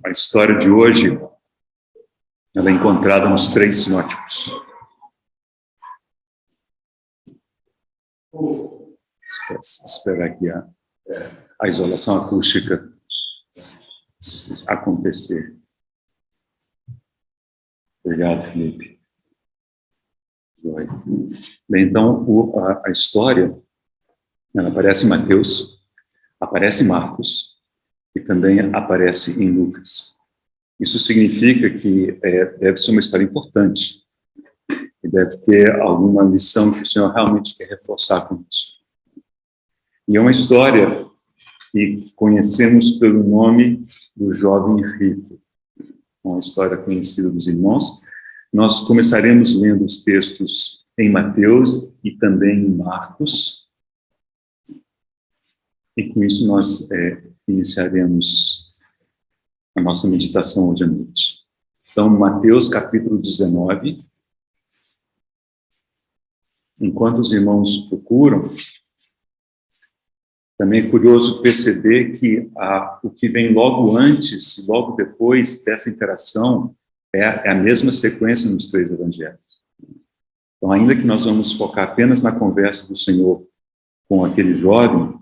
A história de hoje, ela é encontrada nos 3 sinóticos. Esperar aqui a isolação acústica acontecer. Obrigado, Felipe. Bem, então, a história, ela aparece em Mateus, aparece em Marcos e também aparece em Lucas. Isso significa que deve ser uma história importante e deve ter alguma lição que o Senhor realmente quer reforçar conosco. E é uma história que conhecemos pelo nome do jovem rico, uma história conhecida dos irmãos. Nós começaremos lendo os textos em Mateus e também em Marcos, e com isso nós iniciaremos a nossa meditação hoje à noite. Então, Mateus capítulo 19. Enquanto os irmãos procuram, também é curioso perceber que o que vem logo antes e logo depois dessa interação é a mesma sequência nos 3 evangelhos. Então, ainda que nós vamos focar apenas na conversa do Senhor com aquele jovem,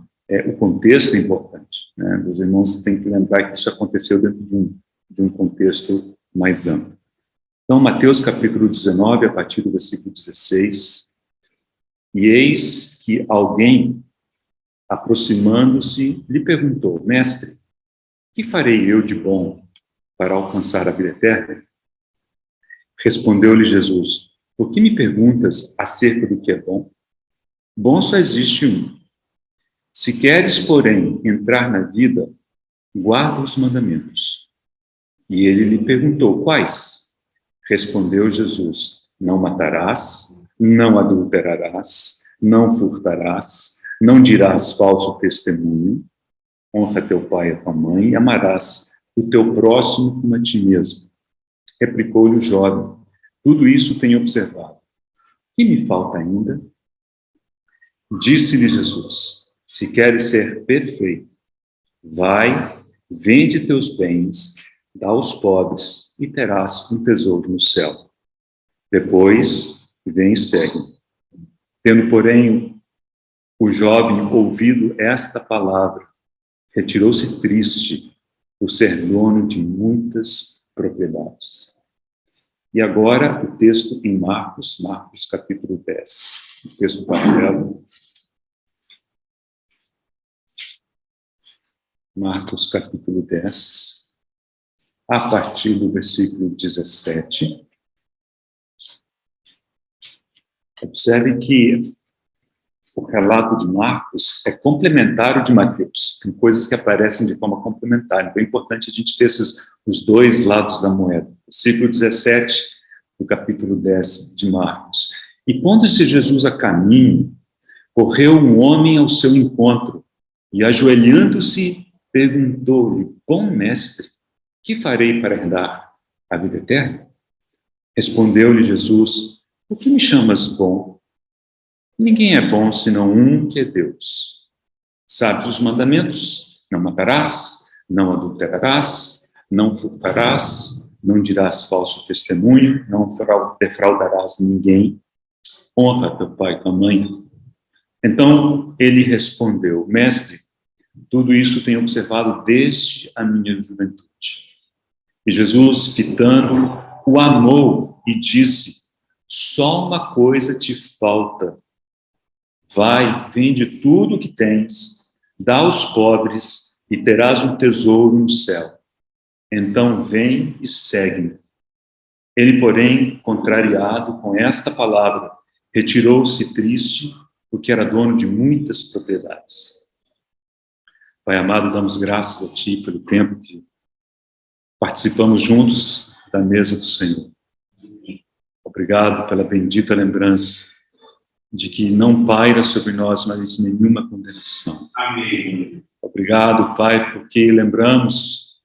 o contexto é importante, né? Os irmãos têm que lembrar que isso aconteceu dentro de um contexto mais amplo. Então, Mateus capítulo 19, a partir do versículo 16. E eis que alguém, aproximando-se, lhe perguntou: Mestre, que farei eu de bom para alcançar a vida eterna? Respondeu-lhe Jesus: Por que me perguntas acerca do que é bom? Bom só existe um. Se queres, porém, entrar na vida, guarda os mandamentos. E ele lhe perguntou: Quais? Respondeu Jesus: Não matarás, não adulterarás, não furtarás, não dirás falso testemunho, honra teu pai e a tua mãe, e amarás o teu próximo como a ti mesmo. Replicou-lhe o jovem: Tudo isso tenho observado. Que me falta ainda? Disse-lhe Jesus: Se queres ser perfeito, vai, vende teus bens, dá aos pobres, e terás um tesouro no céu. Depois, vem e segue-me. Tendo, porém, o jovem ouvido esta palavra, retirou-se triste por ser dono de muitas propriedades. E agora o texto em Marcos capítulo 10. O texto paralelo. Marcos capítulo 10, a partir do versículo 17. Observe que o relato de Marcos é complementar ao de Mateus. Tem coisas que aparecem de forma complementar. Então é importante a gente ter os 2 lados da moeda. Versículo 17 do capítulo 10 de Marcos. E pondo-se Jesus a caminho, correu um homem ao seu encontro e, ajoelhando-se, perguntou-lhe: Bom mestre, que farei para herdar a vida eterna? Respondeu-lhe Jesus: Por que me chamas bom? Ninguém é bom senão um, que é Deus. Sabes os mandamentos? Não matarás, não adulterarás, não furtarás, não dirás falso testemunho, não defraudarás ninguém, honra teu pai e tua mãe. Então ele respondeu: Mestre, tudo isso tenho observado desde a minha juventude. E Jesus, fitando, o amou e disse: Só uma coisa te falta. Vai, vende tudo o que tens, dá aos pobres e terás um tesouro no céu. Então vem e segue-me. Ele, porém, contrariado com esta palavra, retirou-se triste, porque era dono de muitas propriedades. Pai amado, damos graças a Ti pelo tempo que participamos juntos da mesa do Senhor. Obrigado pela bendita lembrança de que não paira sobre nós mais nenhuma condenação. Amém. Obrigado, Pai, porque lembramos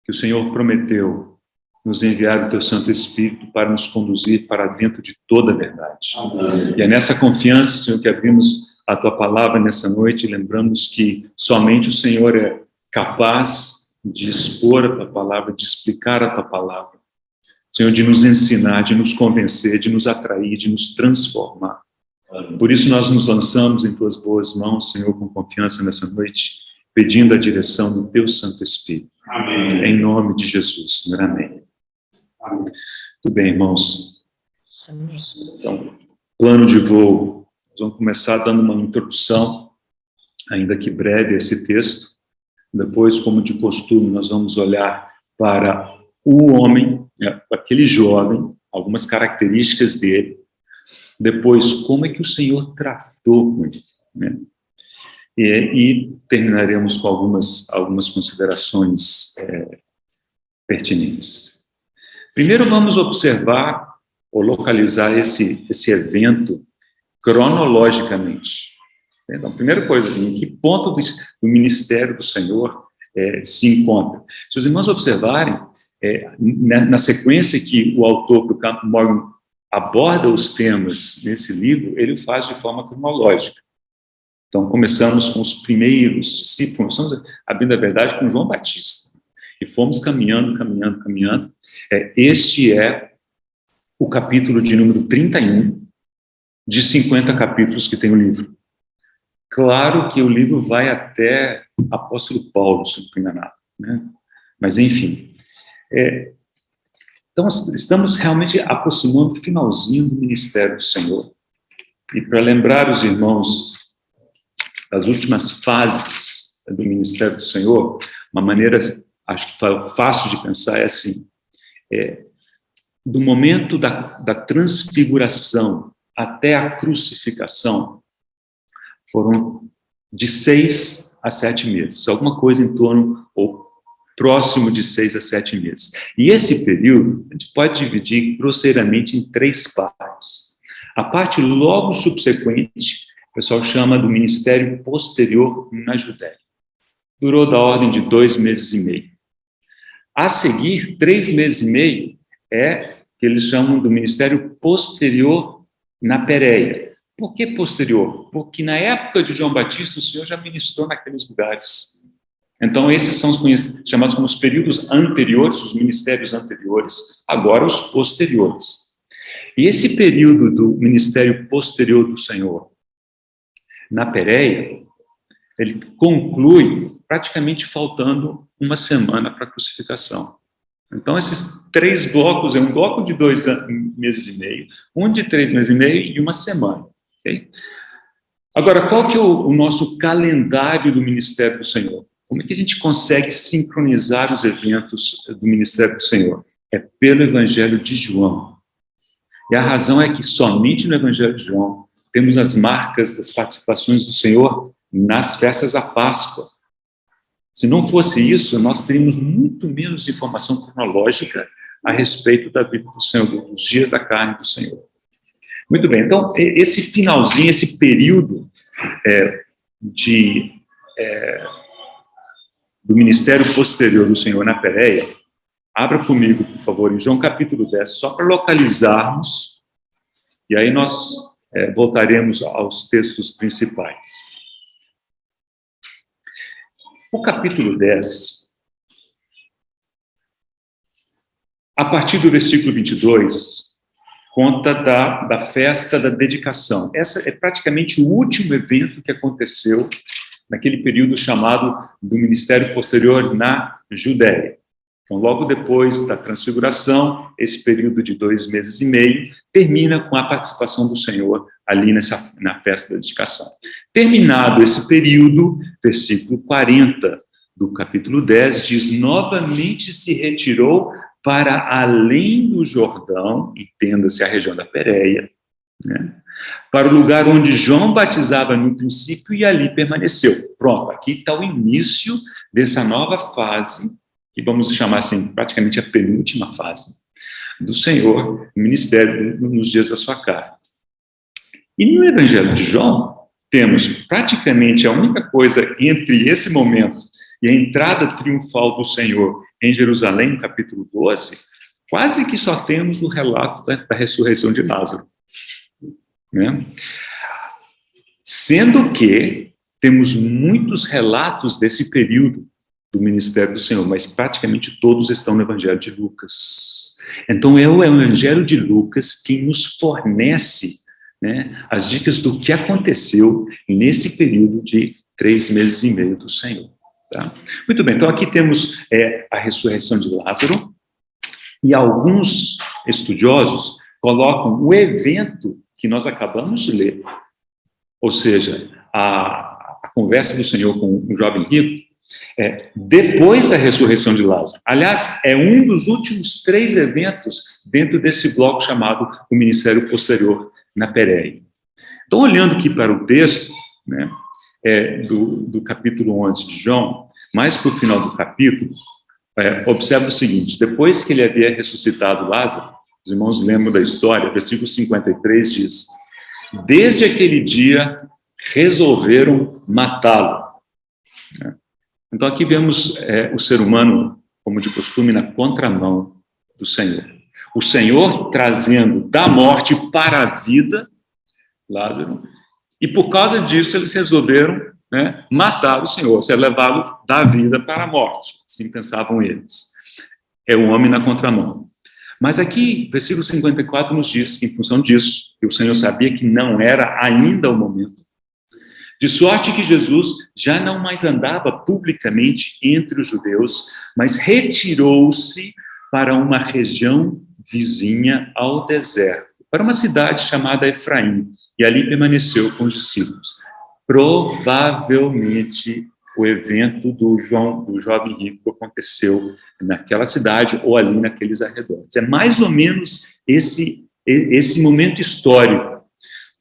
que o Senhor prometeu nos enviar o Teu Santo Espírito para nos conduzir para dentro de toda a verdade. Amém. E é nessa confiança, Senhor, que abrimos a Tua palavra nessa noite e lembramos que somente o Senhor é capaz de expor a Tua palavra, de explicar a Tua palavra. Senhor, de nos ensinar, de nos convencer, de nos atrair, de nos transformar. Por isso nós nos lançamos em Tuas boas mãos, Senhor, com confiança nessa noite, pedindo a direção do Teu Santo Espírito. Amém. Em nome de Jesus, Senhor. Amém. Amém. Tudo bem, irmãos? Amém. Então, plano de voo. Nós vamos começar dando uma introdução, ainda que breve, a esse texto. Depois, como de costume, nós vamos olhar para o homem, aquele jovem, algumas características dele. Depois, como é que o Senhor tratou com ele, né? E terminaremos com algumas considerações pertinentes. Primeiro, vamos observar ou localizar esse evento cronologicamente. Então, primeira coisa, assim, em que ponto do ministério do Senhor se encontra? Se os irmãos observarem, na sequência que o autor do Campbell Morgan aborda os temas nesse livro, ele o faz de forma cronológica. Então, começamos com os primeiros discípulos, começamos abrindo a verdade com João Batista, e fomos caminhando. Este é o capítulo de número 31, de 50 capítulos que tem o livro. Claro que o livro vai até apóstolo Paulo, se não estou enganado, né? Mas, enfim. Então, estamos realmente aproximando do finalzinho do ministério do Senhor. E para lembrar os irmãos das últimas fases do ministério do Senhor, uma maneira, acho que fácil de pensar é assim, do momento da transfiguração até a crucificação, foram de 6 a 7 meses, alguma coisa em torno, ou próximo de 6 a 7 meses. E esse período, a gente pode dividir grosseiramente em 3 partes. A parte logo subsequente, o pessoal chama do ministério posterior na Judéia. Durou da ordem de 2 meses e meio. A seguir, 3 meses e meio, que eles chamam do ministério posterior na Pérea. Por que posterior? Porque na época de João Batista, o Senhor já ministrou naqueles lugares. Então, esses são os chamados como os períodos anteriores, os ministérios anteriores, agora os posteriores. E esse período do ministério posterior do Senhor na Pérea, ele conclui praticamente faltando uma semana para a crucificação. Então, esses 3 blocos, um bloco de 2 meses e meio, um de 3 meses e meio e uma semana. Okay? Agora, qual que é o nosso calendário do ministério do Senhor? Como é que a gente consegue sincronizar os eventos do ministério do Senhor? É pelo Evangelho de João. E a razão é que somente no Evangelho de João temos as marcas das participações do Senhor nas festas da Páscoa. Se não fosse isso, nós teríamos muito menos informação cronológica a respeito da vida do Senhor, dos dias da carne do Senhor. Muito bem, então, esse finalzinho, esse período do ministério posterior do Senhor na Pérea, abra comigo, por favor, em João capítulo 10, só para localizarmos, e aí nós voltaremos aos textos principais. O capítulo 10, a partir do versículo 22, conta da festa da dedicação. Essa é praticamente o último evento que aconteceu naquele período chamado do ministério posterior na Judéia. Então, logo depois da transfiguração, esse período de 2 meses e meio termina com a participação do Senhor ali na festa da dedicação. Terminado esse período, versículo 40 do capítulo 10 diz: novamente se retirou para além do Jordão, entenda-se a região da Pérea, né, para o lugar onde João batizava no princípio e ali permaneceu. Pronto, aqui está o início dessa nova fase, que vamos chamar assim, praticamente a penúltima fase do Senhor, o ministério nos dias da sua carne. E no Evangelho de João, temos praticamente a única coisa entre esse momento e a entrada triunfal do Senhor em Jerusalém, no capítulo 12, quase que só temos o relato da ressurreição de Lázaro. Né? Sendo que temos muitos relatos desse período do ministério do Senhor, mas praticamente todos estão no Evangelho de Lucas. Então, é o Evangelho de Lucas que nos fornece, né, as dicas do que aconteceu nesse período de 3 meses e meio do Senhor. Tá? Muito bem, então aqui temos a ressurreição de Lázaro, e alguns estudiosos colocam o evento que nós acabamos de ler, ou seja, a conversa do Senhor com o jovem rico, depois da ressurreição de Lázaro. Aliás, é um dos últimos 3 eventos dentro desse bloco chamado o ministério posterior na Pérea. Então, olhando aqui para o texto, né, do capítulo 11 de João, mais para o final do capítulo, observa o seguinte: depois que ele havia ressuscitado Lázaro, os irmãos lembram da história, versículo 53 diz: desde aquele dia resolveram matá-lo. Então aqui vemos o ser humano, como de costume, na contramão do Senhor. O Senhor trazendo da morte para a vida Lázaro, e por causa disso eles resolveram, né, matar o Senhor, ou seja, levá-lo da vida para a morte. Assim pensavam eles. É o homem na contramão. Mas aqui, versículo 54 nos diz que, em função disso, que o Senhor sabia que não era ainda o momento, de sorte que Jesus já não mais andava publicamente entre os judeus, mas retirou-se para uma região vizinha ao deserto, para uma cidade chamada Efraim, e ali permaneceu com os discípulos. Provavelmente o evento do jovem rico aconteceu naquela cidade ou ali naqueles arredores. É mais ou menos esse momento histórico.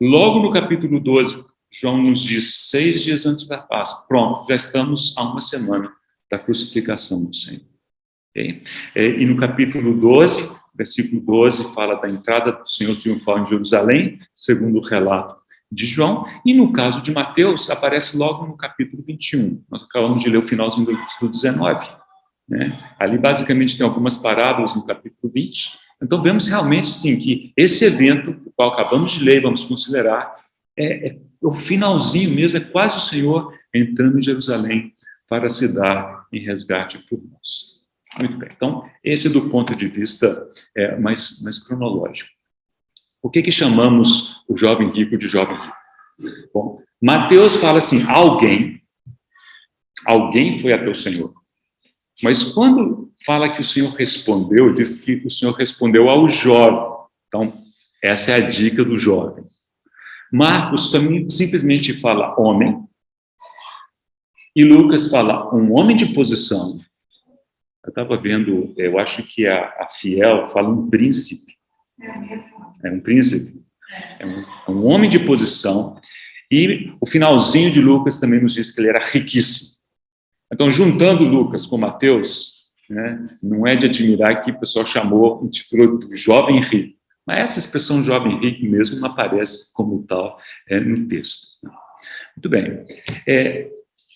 Logo no capítulo 12, João nos diz, 6 dias antes da Páscoa, pronto, já estamos a 1 semana da crucificação do Senhor. Okay? E no capítulo 12, versículo 12, fala da entrada do Senhor triunfal em Jerusalém, segundo o relato de João, e no caso de Mateus, aparece logo no capítulo 21. Nós acabamos de ler o finalzinho do capítulo 19. Né? Ali, basicamente, tem algumas parábolas no capítulo 20. Então, vemos realmente, sim, que esse evento, o qual acabamos de ler e vamos considerar, o finalzinho mesmo, é quase o Senhor entrando em Jerusalém para se dar em resgate por nós. Muito bem. Então, esse do ponto de vista mais cronológico. Por que chamamos o jovem rico de jovem rico? Bom, Mateus fala assim, alguém foi até o Senhor. Mas quando fala que o Senhor respondeu, diz que o Senhor respondeu ao jovem. Então, essa é a dica do jovem. Marcos simplesmente fala homem, e Lucas fala um homem de posição. Eu estava vendo, eu acho que a Fiel fala um príncipe. É um príncipe. É um homem de posição. E o finalzinho de Lucas também nos diz que ele era riquíssimo. Então, juntando Lucas com Mateus, né, não é de admirar que o pessoal intitulou de jovem rico. Mas essa expressão jovem rico mesmo não aparece como tal no texto. Muito bem.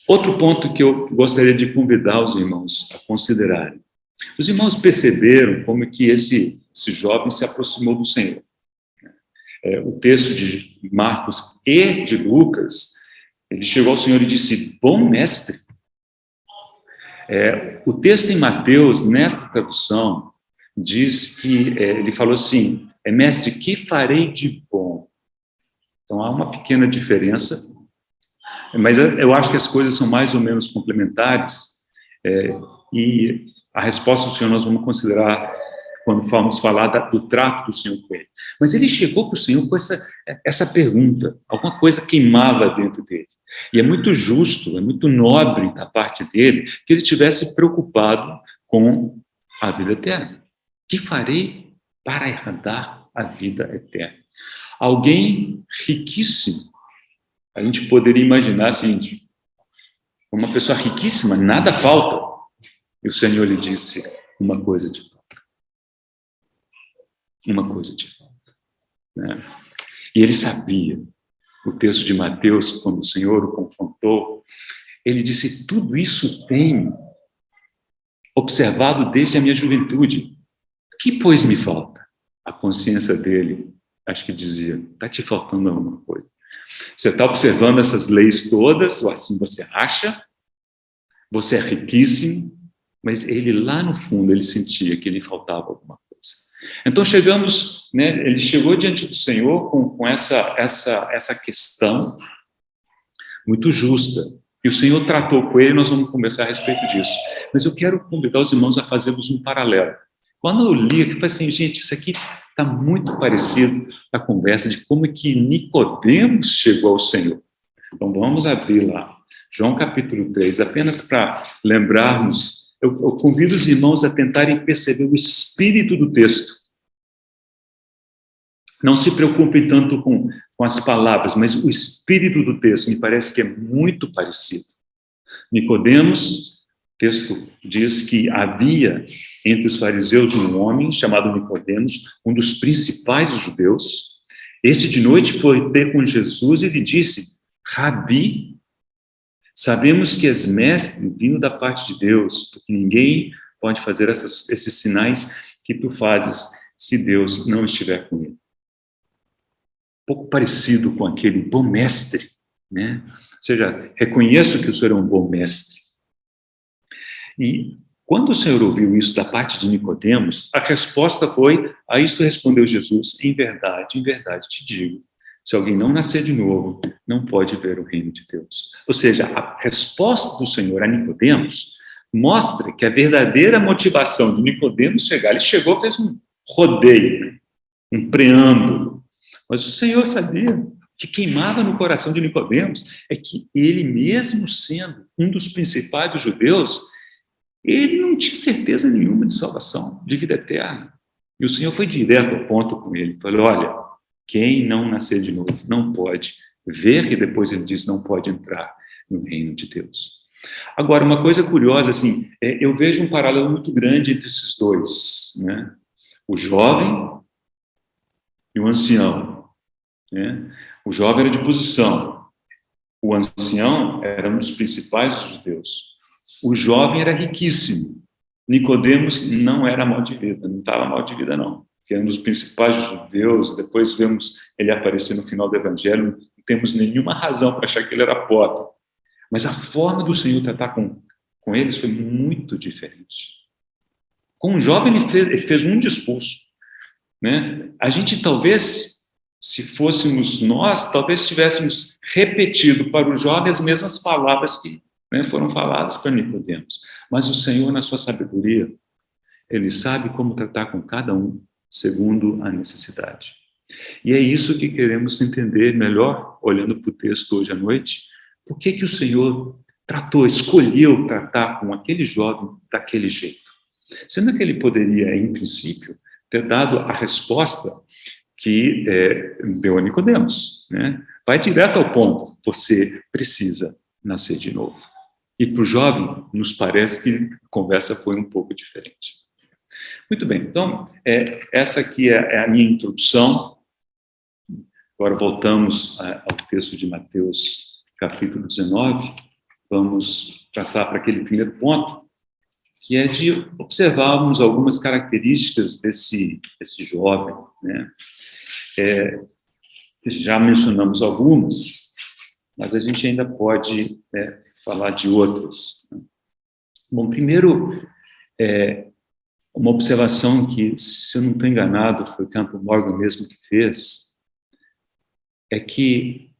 Outro ponto que eu gostaria de convidar os irmãos a considerarem. Os irmãos perceberam como que esse jovem se aproximou do Senhor. O texto de Marcos e de Lucas, ele chegou ao Senhor e disse, bom mestre. O texto em Mateus, nesta tradução, diz que ele falou assim, mestre, que farei de bom? Então, há uma pequena diferença, mas eu acho que as coisas são mais ou menos complementares, e a resposta do Senhor nós vamos considerar quando formos falar do trato do Senhor com ele. Mas ele chegou para o Senhor com essa pergunta, alguma coisa queimava dentro dele. E é muito justo, é muito nobre da parte dele que ele estivesse preocupado com a vida eterna. Que farei para herdar a vida eterna? Alguém riquíssimo. A gente poderia imaginar o seguinte, uma pessoa riquíssima, nada falta. E o Senhor lhe disse, uma coisa te falta. Uma coisa te falta. Né? E ele sabia, o texto de Mateus, quando o Senhor o confrontou, ele disse, tudo isso tenho observado desde a minha juventude. Que, pois, me falta? A consciência dele, acho que dizia, está te faltando alguma coisa. Você está observando essas leis todas, ou assim você acha, Você é riquíssimo, mas ele lá no fundo, ele sentia que lhe faltava alguma coisa. Então chegamos, né, ele chegou diante do Senhor com essa questão muito justa. E o Senhor tratou com ele, nós vamos conversar a respeito disso. Mas eu quero convidar os irmãos a fazermos um paralelo. Quando eu li aqui, eu falei assim, gente, isso aqui está muito parecido com a conversa de como é que Nicodemos chegou ao Senhor. Então vamos abrir lá, João capítulo 3, apenas para lembrarmos, eu convido os irmãos a tentarem perceber o espírito do texto. Não se preocupem tanto com as palavras, mas o espírito do texto me parece que é muito parecido. Nicodemos, o texto diz que havia entre os fariseus um homem chamado Nicodemos, um dos principais dos judeus. Esse de noite foi ter com Jesus e lhe disse, Rabi, sabemos que és mestre vindo da parte de Deus, porque ninguém pode fazer esses sinais que tu fazes se Deus não estiver com ele. Um pouco parecido com aquele bom mestre, né? Ou seja, reconheço que o Senhor é um bom mestre. E quando o Senhor ouviu isso da parte de Nicodemos, a resposta foi, a isso respondeu Jesus, em verdade te digo, se alguém não nascer de novo, não pode ver o reino de Deus. Ou seja, a resposta do Senhor a Nicodemos mostra que a verdadeira motivação de Nicodemos chegar, ele chegou, fez um rodeio, um preâmbulo, mas o Senhor sabia que queimava no coração de Nicodemos é que ele mesmo sendo um dos principais dos judeus, ele não tinha certeza nenhuma de salvação, de vida eterna. E o Senhor foi direto ao ponto com ele, falou, olha, quem não nascer de novo não pode ver, e depois ele diz, não pode entrar no reino de Deus. Agora, uma coisa curiosa, assim, eu vejo um paralelo muito grande entre esses dois, né? O jovem e o ancião. Né? O jovem era de posição, o ancião era um dos principais dos judeus. O jovem era riquíssimo. Nicodemos não era mal de vida, não estava mal de vida não, porque era um dos principais dos judeus. Depois vemos ele aparecer no final do evangelho, não temos nenhuma razão para achar que ele era pobre. Mas a forma do Senhor tratar com eles foi muito diferente. Com o jovem ele fez um discurso, né? A gente talvez, se fôssemos nós, talvez tivéssemos repetido para o jovem as mesmas palavras que, né, foram faladas para Nicodemos. Mas o Senhor, na sua sabedoria, ele sabe como tratar com cada um, segundo a necessidade. E é isso que queremos entender melhor, olhando para o texto hoje à noite. Por que o Senhor escolheu tratar com aquele jovem daquele jeito? Sendo que ele poderia, em princípio, ter dado a resposta que deu a Nicodemos, né? Vai direto ao ponto, você precisa nascer de novo. E para o jovem, nos parece que a conversa foi um pouco diferente. Muito bem, então, essa aqui é a minha introdução. Agora voltamos ao texto de Mateus, capítulo 19. Vamos passar para aquele primeiro ponto, que é de observarmos algumas características desse jovem, né? Já mencionamos algumas, mas a gente ainda pode falar de outras. Bom, primeiro, uma observação que, se eu não estou enganado, foi o Campbell Morgan mesmo que fez, é que,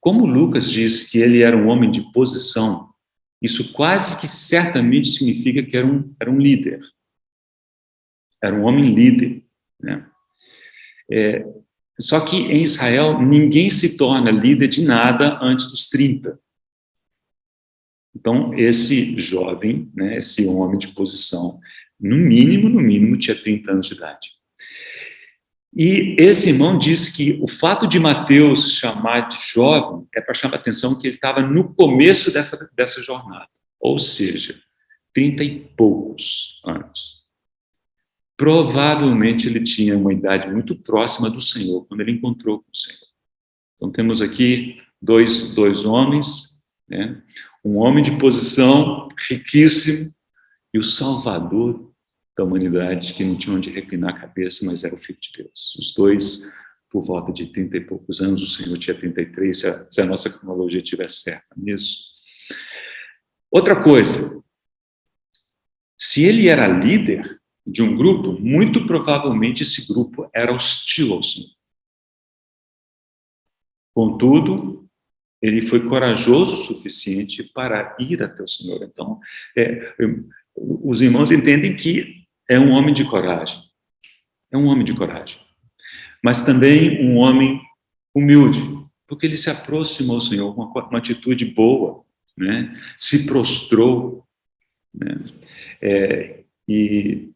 como Lucas diz que ele era um homem de posição, isso quase que certamente significa que era um líder. Era um homem líder, né? Só que em Israel, ninguém se torna líder de nada antes dos 30. Então, esse jovem, né, esse homem de posição, no mínimo, tinha 30 anos de idade. E esse irmão diz que o fato de Mateus chamar de jovem é para chamar a atenção que ele estava no começo dessa jornada, ou seja, 30 e poucos anos. Provavelmente ele tinha uma idade muito próxima do Senhor, quando ele encontrou com o Senhor. Então temos aqui dois homens, né? Um homem de posição riquíssimo e o Salvador da humanidade, que não tinha onde reclinar a cabeça, mas era o Filho de Deus. Os dois, por volta de 30 e poucos anos, o Senhor tinha 33, se a nossa cronologia estiver certa nisso. Outra coisa, se ele era líder de um grupo, muito provavelmente esse grupo era hostil ao Senhor. Contudo, ele foi corajoso o suficiente para ir até o Senhor. Então, os irmãos entendem que é um homem de coragem. É um homem de coragem. Mas também um homem humilde, porque ele se aproximou ao Senhor com uma atitude boa, né? Se prostrou, né? E,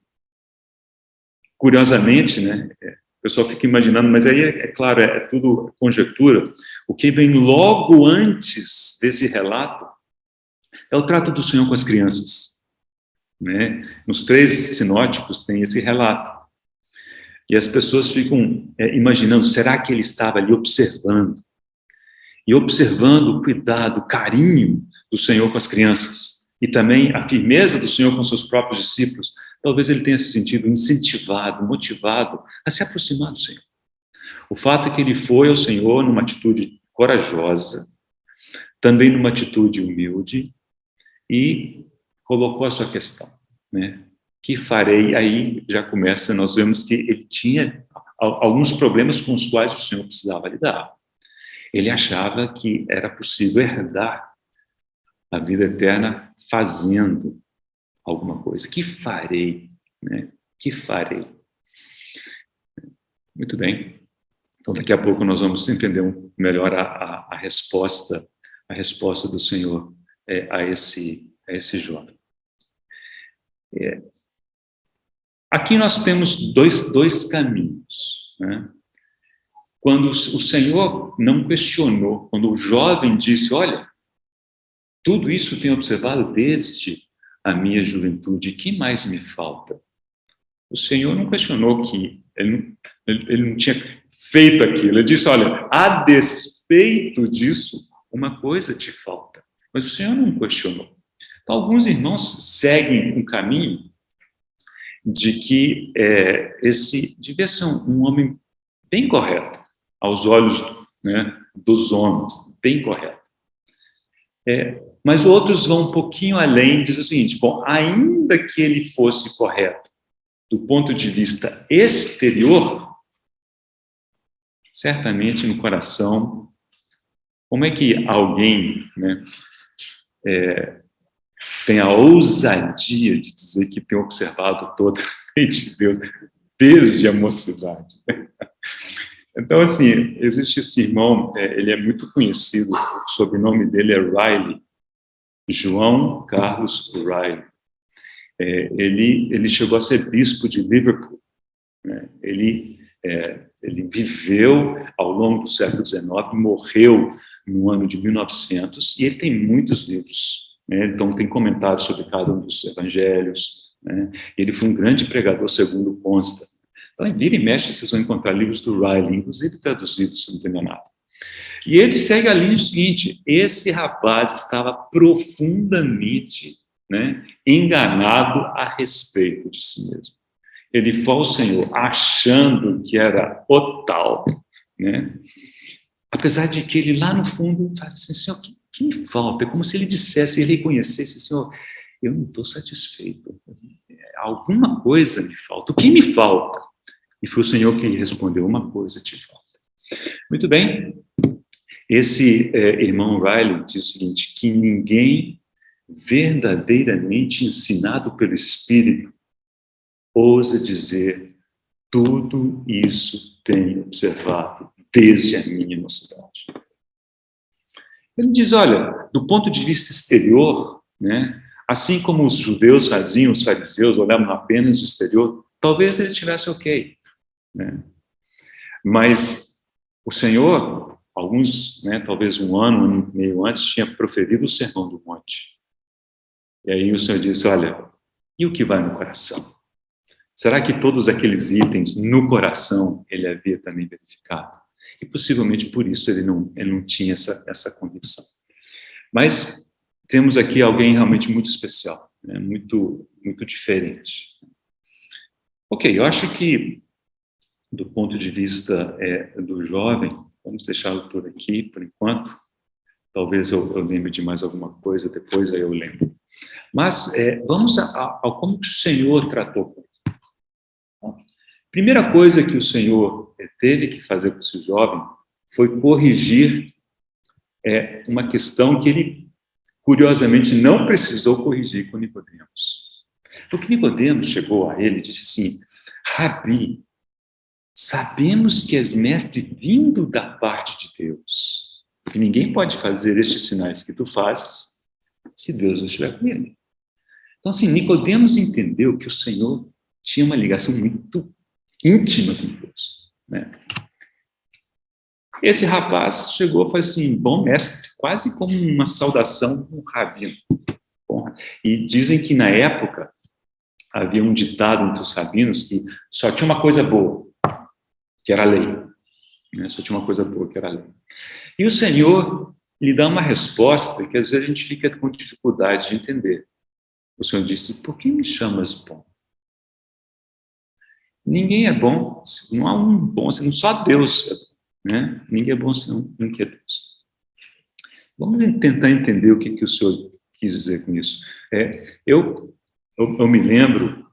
curiosamente, né? O pessoal fica imaginando, mas aí, claro, é tudo conjectura. O que vem logo antes desse relato é o trato do Senhor com as crianças, né? Nos 3 sinóticos tem esse relato. E as pessoas ficam imaginando, será que ele estava ali observando? E observando o cuidado, o carinho do Senhor com as crianças. E também a firmeza do Senhor com seus próprios discípulos. Talvez ele tenha se sentido incentivado, motivado a se aproximar do Senhor. O fato é que ele foi ao Senhor numa atitude corajosa, também numa atitude humilde, e colocou a sua questão, né? Que farei? Aí já começa, nós vemos que ele tinha alguns problemas com os quais o Senhor precisava lidar. Ele achava que era possível herdar a vida eterna fazendo alguma coisa. Que farei? Né? Que farei? Muito bem. Então, daqui a pouco nós vamos entender melhor a resposta do Senhor a esse jovem. Aqui nós temos dois caminhos, né? Quando o Senhor não questionou, quando o jovem disse, olha, tudo isso tenho observado desde a minha juventude, que mais me falta? O Senhor não questionou que ele não tinha feito aquilo, ele disse, olha, a despeito disso, uma coisa te falta. Mas o Senhor não questionou. Então, alguns irmãos seguem um caminho de que esse devia ser um homem bem correto, aos olhos, né, dos homens, bem correto. Mas outros vão um pouquinho além, diz o seguinte, bom, ainda que ele fosse correto do ponto de vista exterior, certamente no coração, como é que alguém, né, tem a ousadia de dizer que tem observado toda a lei de Deus desde a mocidade? Então, assim, existe esse irmão, ele é muito conhecido, o sobrenome dele é Riley, João Carlos Riley. Ele chegou a ser bispo de Liverpool, né? Ele viveu ao longo do século XIX, morreu no ano de 1900, e ele tem muitos livros, né? Então tem comentários sobre cada um dos evangelhos, né? Ele foi um grande pregador, segundo consta. Então, vira e mexe, vocês vão encontrar livros do Riley, inclusive traduzidos, se não tem nada. E ele segue a linha seguinte, esse rapaz estava profundamente, né, enganado a respeito de si mesmo. Ele foi ao Senhor achando que era o tal, né? Apesar de que ele lá no fundo fala assim, Senhor, que me falta? É como se ele dissesse, ele reconhecesse, Senhor, eu não estou satisfeito, alguma coisa me falta, o que me falta? E foi o Senhor que respondeu, uma coisa te falta. Muito bem, esse irmão Riley diz o seguinte, que ninguém verdadeiramente ensinado pelo Espírito ousa dizer, tudo isso tenho observado desde a minha mocidade. Ele diz, olha, do ponto de vista exterior, né, assim como os judeus faziam, os fariseus olhavam apenas o exterior, talvez ele estivesse ok, né? Mas o Senhor, alguns, né, talvez um ano e meio antes, tinha proferido o Sermão do Monte. E aí o Senhor disse, olha, e o que vai no coração? Será que todos aqueles itens no coração ele havia também verificado? E possivelmente por isso ele não tinha essa convicção. Mas temos aqui alguém realmente muito especial, né, muito diferente. Ok, eu acho que do ponto de vista do jovem, vamos deixá-lo por aqui, por enquanto. Talvez eu lembre de mais alguma coisa, depois aí eu lembro. Mas vamos ao como que o Senhor tratou com ele. Primeira coisa que o Senhor teve que fazer com esse jovem foi corrigir uma questão que ele, curiosamente, não precisou corrigir com Nicodemos. Porque Nicodemos chegou a ele e disse assim: Rabi, sabemos que és mestre vindo da parte de Deus, porque ninguém pode fazer estes sinais que tu fazes se Deus não estiver com ele. Então, assim, Nicodemos entendeu que o Senhor tinha uma ligação muito íntima com Deus, né? Esse rapaz chegou e falou assim: bom mestre, quase como uma saudação com um rabino. E dizem que na época havia um ditado entre os rabinos que só tinha uma coisa boa, que era a lei. Né? Só tinha uma coisa boa, que era a lei. E o Senhor lhe dá uma resposta que às vezes a gente fica com dificuldade de entender. O Senhor disse: por que me chamas bom? Ninguém é bom, não há um bom, senão só Deus é bom, né? Ninguém é bom senão um que é Deus. Vamos tentar entender o que o Senhor quis dizer com isso. Eu me lembro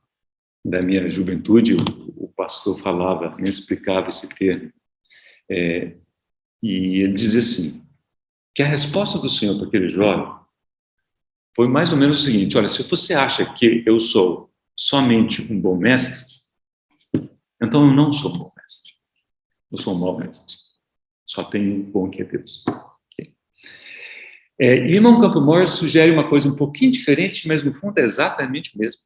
da minha juventude, o pastor falava, me explicava esse termo, e ele dizia assim, que a resposta do Senhor para aquele jovem foi mais ou menos o seguinte: olha, se você acha que eu sou somente um bom mestre, então eu não sou um bom mestre, eu sou um mau mestre, só tem um bom que é Deus. Okay? E o irmão Campo Morris sugere uma coisa um pouquinho diferente, mas no fundo é exatamente o mesmo.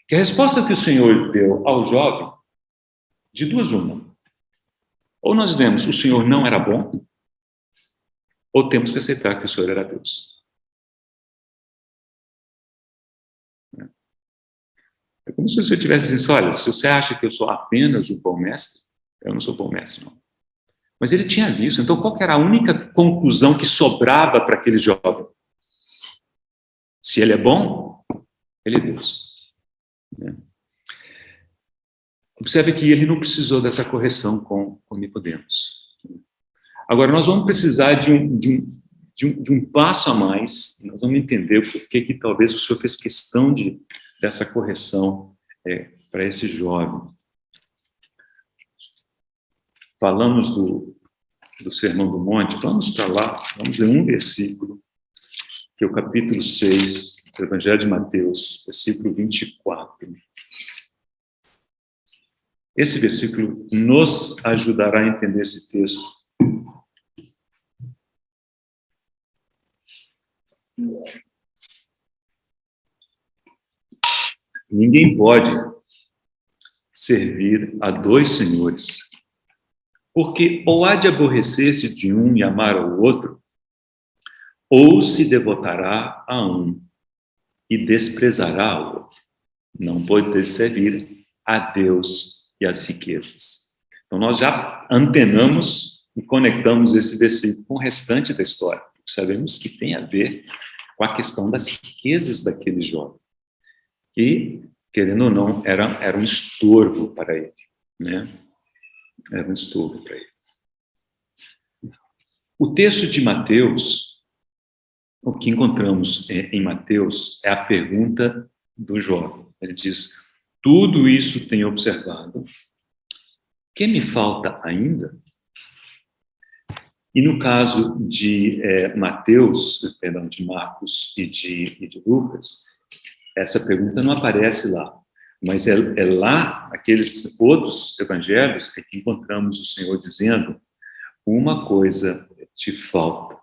Que a resposta que o Senhor deu ao jovem, de duas uma. Ou nós dizemos, o Senhor não era bom, ou temos que aceitar que o Senhor era Deus. É como se o Senhor tivesse dito: olha, se você acha que eu sou apenas um bom mestre, eu não sou bom mestre, não. Mas ele tinha visto. Então, qual que era a única conclusão que sobrava para aquele jovem? Se ele é bom, ele é Deus. Observe que ele não precisou dessa correção com Nicodemos. Agora, nós vamos precisar de um passo a mais. Nós vamos entender por que talvez o Senhor fez questão dessa correção para esse jovem. Falamos do Sermão do Monte, vamos para lá, vamos ler um versículo, que é o capítulo 6, do Evangelho de Mateus, versículo 24. Esse versículo nos ajudará a entender esse texto. Ninguém pode servir a dois senhores, porque ou há de aborrecer-se de um e amar ao outro, ou se devotará a um e desprezará ao outro. Não pode servir a Deus e as riquezas. Então, nós já antenamos e conectamos esse versículo com o restante da história. Sabemos que tem a ver com a questão das riquezas daquele jovem, que, querendo ou não, era um estorvo para ele, né? Era um estorvo para ele. O texto de Mateus, o que encontramos em Mateus, é a pergunta do jovem. Ele diz: tudo isso tenho observado. Que me falta ainda? E no caso de de Marcos e de Lucas, essa pergunta não aparece lá. Mas é lá, aqueles outros evangelhos, que encontramos o Senhor dizendo: uma coisa te falta.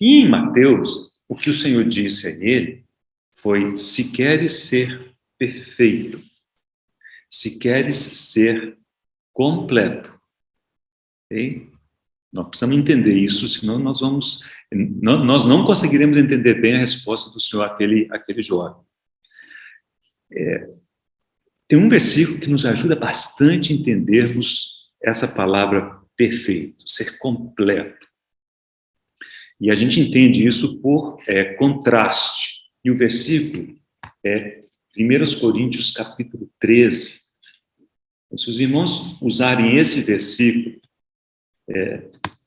E em Mateus, o que o Senhor disse a ele foi: se queres ser perfeito, se queres ser completo, ok? Nós precisamos entender isso, senão nós não conseguiremos entender bem a resposta do Senhor àquele jovem. Tem um versículo que nos ajuda bastante a entendermos essa palavra perfeito, ser completo. E a gente entende isso por contraste. E o versículo é 1 Coríntios capítulo 13. Então, se os irmãos usarem esse versículo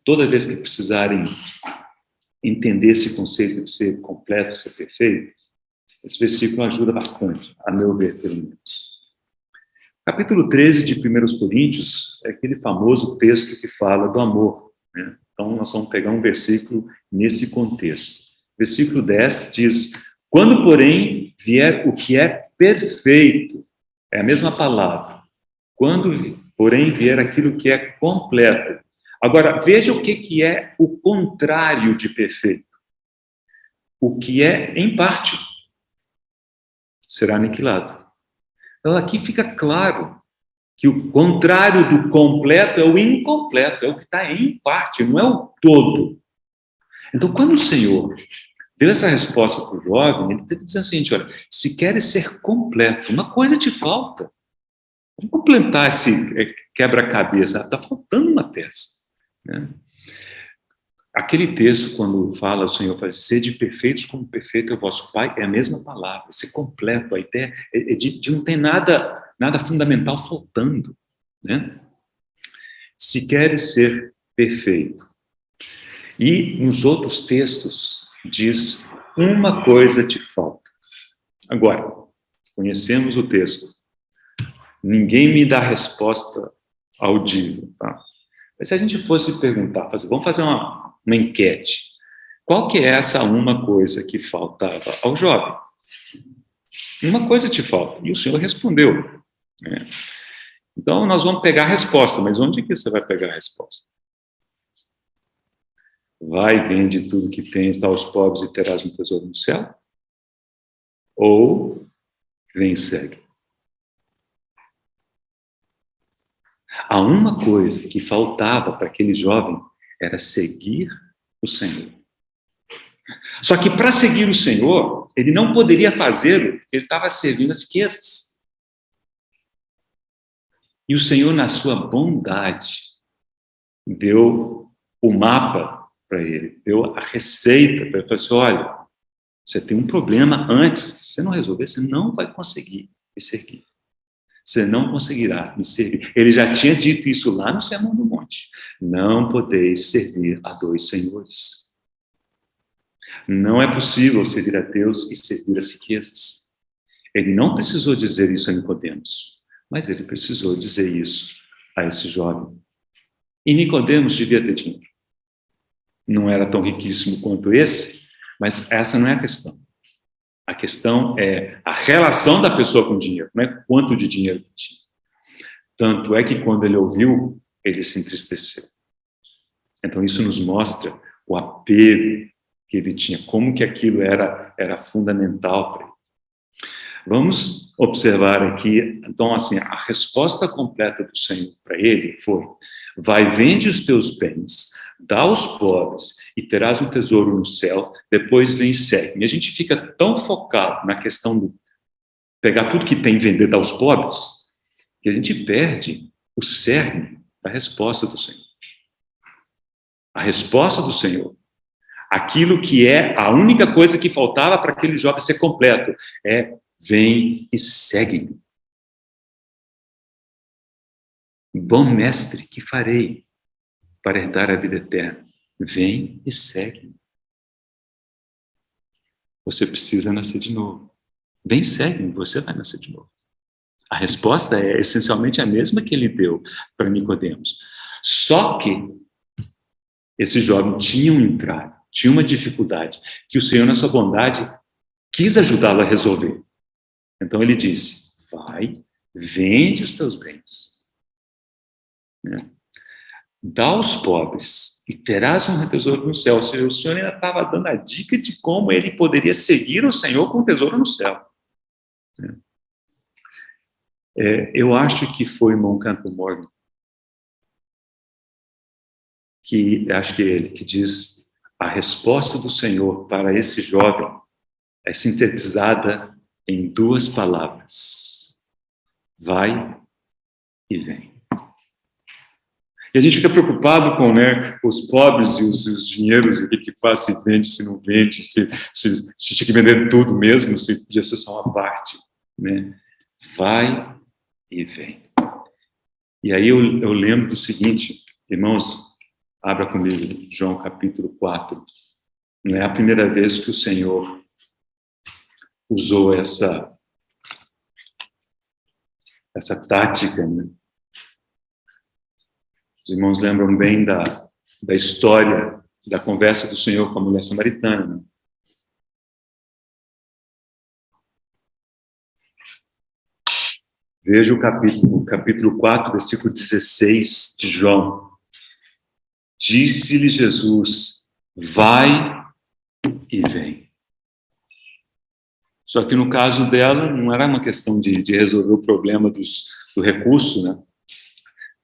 toda vez que precisarem entender esse conceito de ser completo, ser perfeito, esse versículo ajuda bastante, a meu ver, pelo menos. Capítulo 13 de 1 Coríntios é aquele famoso texto que fala do amor, né? Então, nós vamos pegar um versículo nesse contexto. Versículo 10 diz: quando, porém, vier o que é perfeito, é a mesma palavra, quando, porém, vier aquilo que é completo. Agora, veja o que é o contrário de perfeito. O que é em parte será aniquilado. Então, aqui fica claro que o contrário do completo é o incompleto, é o que está em parte, não é o todo. Então, quando o Senhor deu essa resposta para o jovem, ele teve que dizer o seguinte: olha, se queres ser completo, uma coisa te falta. Vamos completar esse quebra-cabeça, está faltando uma peça, né? Aquele texto, quando fala, o Senhor fala, sede perfeitos como perfeito é o vosso Pai, é a mesma palavra, ser completo, a ideia é de não ter nada fundamental faltando, né? Se queres ser perfeito. E nos outros textos diz, uma coisa te falta. Agora, conhecemos o texto. Ninguém me dá resposta audível, tá? Mas se a gente fosse perguntar, vamos fazer uma enquete. Qual que é essa uma coisa que faltava ao jovem? Uma coisa te falta. E o Senhor respondeu, né? Então, nós vamos pegar a resposta, mas onde que você vai pegar a resposta? Vai, vende tudo que tens, dá aos pobres e terás um tesouro no céu? Ou vem e segue? Há uma coisa que faltava para aquele jovem, era seguir o Senhor. Só que para seguir o Senhor, ele não poderia fazê-lo, porque ele estava servindo as riquezas. E o Senhor, na sua bondade, deu o mapa para ele, deu a receita para ele. Falou assim, olha, você tem um problema antes, se você não resolver, você não vai conseguir me servir. Você não conseguirá me servir. Ele já tinha dito isso lá no Sermão do Monte. Não podeis servir a dois senhores. Não é possível servir a Deus e servir as riquezas. Ele não precisou dizer isso a Nicodemos, mas ele precisou dizer isso a esse jovem. E Nicodemos devia ter dinheiro. Não era tão riquíssimo quanto esse, mas essa não é a questão. A questão é a relação da pessoa com o dinheiro, não é quanto de dinheiro que tinha. Tanto é que quando ele ouviu, ele se entristeceu. Então isso nos mostra o apego que ele tinha, como que aquilo era fundamental para ele. Vamos observar aqui, então, assim, a resposta completa do Senhor para ele foi: vai, vende os teus bens, dá aos pobres e terás um tesouro no céu, depois vem e segue. E a gente fica tão focado na questão de pegar tudo que tem e vender, dar aos pobres, que a gente perde o cerne da resposta do Senhor. A resposta do Senhor, aquilo que é a única coisa que faltava para aquele jovem ser completo, é: vem e segue-me. Bom mestre, que farei para herdar a vida eterna? Vem e segue-me. Você precisa nascer de novo. Vem e segue-me, você vai nascer de novo. A resposta é essencialmente a mesma que ele deu para Nicodemos. Só que esse jovem tinha um entrave, tinha uma dificuldade, que o Senhor, na sua bondade, quis ajudá-lo a resolver. Então ele disse: vai, vende os teus bens, né? Dá aos pobres e terás um tesouro no céu. Ou seja, o Senhor ainda estava dando a dica de como ele poderia seguir o Senhor com o tesouro no céu. Eu acho que foi o irmão Campbell Morgan, acho que ele, que diz: a resposta do Senhor para esse jovem é sintetizada em duas palavras: vai e vem. E a gente fica preocupado com, né, os pobres e os dinheiros, o que faz, se vende, se não vende, se tinha que vender tudo mesmo, se podia ser só uma parte, né? Vai e vem. E aí eu lembro do seguinte, irmãos, Abra comigo, João capítulo 4. Não é a primeira vez que o Senhor usou essa tática, né? Os irmãos lembram bem da história, da conversa do Senhor com a mulher samaritana, né? Veja o capítulo 4, versículo 16 de João. Disse-lhe Jesus, vai e vem. Só que no caso dela, não era uma questão de resolver o problema do recurso, né?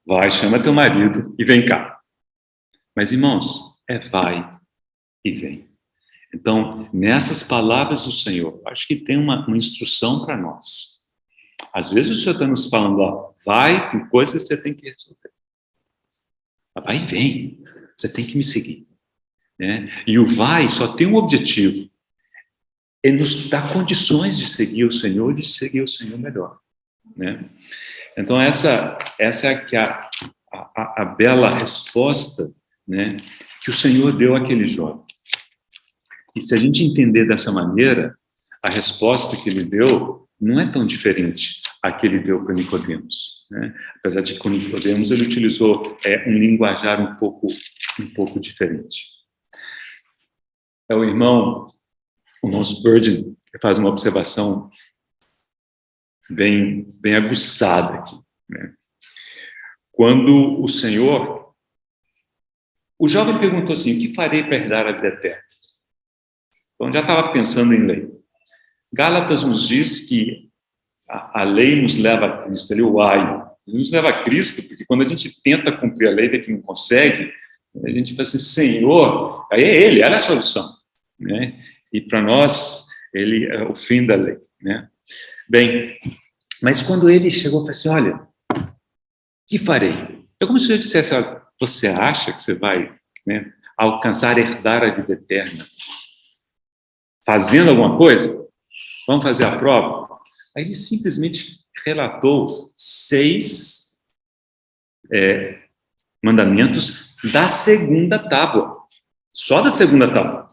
Vai, chama teu marido e vem cá. Mas, irmãos, vai e vem. Então, nessas palavras do Senhor, acho que tem uma instrução para nós. Às vezes o Senhor está nos falando, ó, vai, tem coisas que você tem que resolver. Vai e vem, você tem que me seguir. Né? E o vai só tem um objetivo. Ele nos dá condições de seguir o Senhor, de seguir o Senhor melhor. Né? Então, essa é a bela resposta, né, que o Senhor deu àquele jovem. E se a gente entender dessa maneira, a resposta que ele deu não é tão diferente a que ele deu para Nicodemos. Né? Apesar de que com Nicodemos ele utilizou um linguajar um pouco diferente. O irmão Spurgeon faz uma observação bem aguçada aqui. Né? Quando o jovem perguntou assim, o que farei para herdar a vida eterna? Então já estava pensando em lei. Gálatas nos diz que a lei nos leva a Cristo, nos leva a Cristo, porque quando a gente tenta cumprir a lei, vê que não consegue, a gente fala assim, Senhor, aí é a solução. Né? E para nós, ele é o fim da lei. Né? Bem, mas quando ele chegou, falou assim, olha, o que farei? É como se eu dissesse, olha, você acha que você vai, né, alcançar, herdar a vida eterna fazendo alguma coisa? Vamos fazer a prova? Aí ele simplesmente relatou 6 mandamentos da segunda tábua, só da segunda tábua.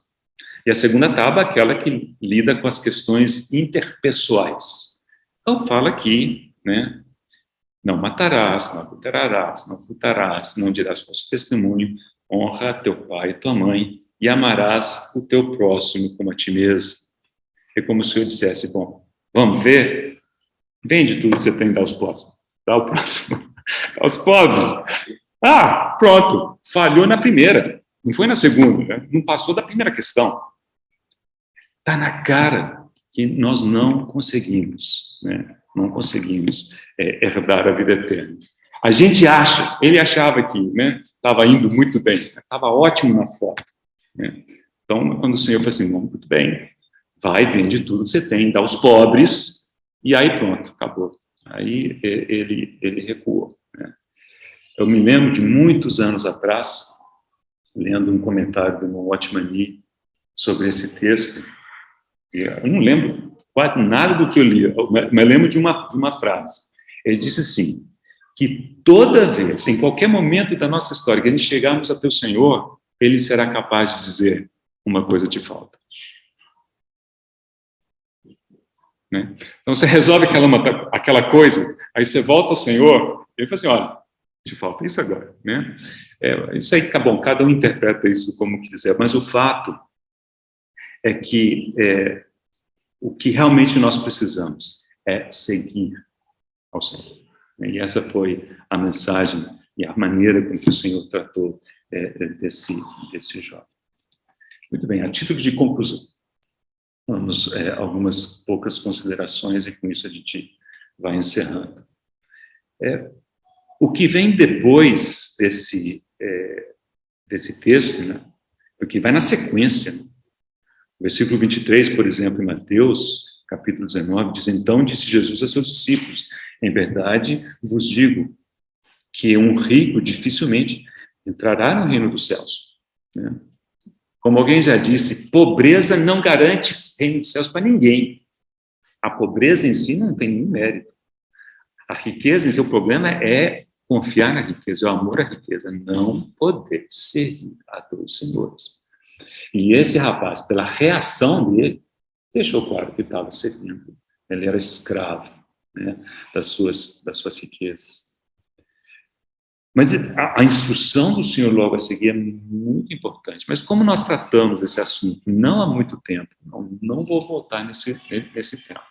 E a segunda tábua é aquela que lida com as questões interpessoais. Então fala aqui, né, não matarás, não adulterarás, não furtarás, não dirás falso testemunho, honra teu pai e tua mãe, e amarás o teu próximo como a ti mesmo. É como se eu dissesse, bom, vamos ver? Vende tudo que você tem e dá aos pobres. Dá ao próximo. Aos pobres. Ah, pronto. Falhou na primeira. Não foi na segunda. Né? Não passou da primeira questão. Está na cara que nós não conseguimos. Né? Não conseguimos herdar a vida eterna. A gente acha, ele achava que estava indo muito bem. Estava ótimo na foto. Né? Então, quando o Senhor falou assim, muito bem, vai, vende tudo que você tem, dá aos pobres, e aí pronto, acabou. Aí ele recuou. Né? Eu me lembro de muitos anos atrás, lendo um comentário do irmão Otmani sobre esse texto, e eu não lembro quase nada do que eu li, mas lembro de uma frase. Ele disse assim, que toda vez, em qualquer momento da nossa história, que a gente chegarmos até o Senhor, ele será capaz de dizer, uma coisa te falta. Né? Então você resolve aquela coisa, aí você volta ao Senhor, e ele fala assim, olha, te falta isso agora. Né? Isso aí, bom, cada um interpreta isso como quiser, mas o fato é que o que realmente nós precisamos é seguir ao Senhor. E essa foi a mensagem e a maneira com que o Senhor tratou desse jovem. Muito bem, a título de conclusão, vamos algumas poucas considerações e com isso a gente vai encerrando. O que vem depois desse texto, né, o que vai na sequência, né? O versículo 23, por exemplo, em Mateus, capítulo 19, diz, então disse Jesus a seus discípulos, em verdade vos digo que um rico dificilmente entrará no reino dos céus. Né? Como alguém já disse, pobreza não garante reino dos céus para ninguém. A pobreza em si não tem nenhum mérito. A riqueza em si, o problema é confiar na riqueza, o amor à riqueza, não poder servir a dois senhores. E esse rapaz, pela reação dele, deixou claro que estava servindo. Ele era escravo, né, das suas riquezas. Mas a instrução do Senhor logo a seguir é muito importante. Mas como nós tratamos esse assunto não há muito tempo, não vou voltar nesse tema,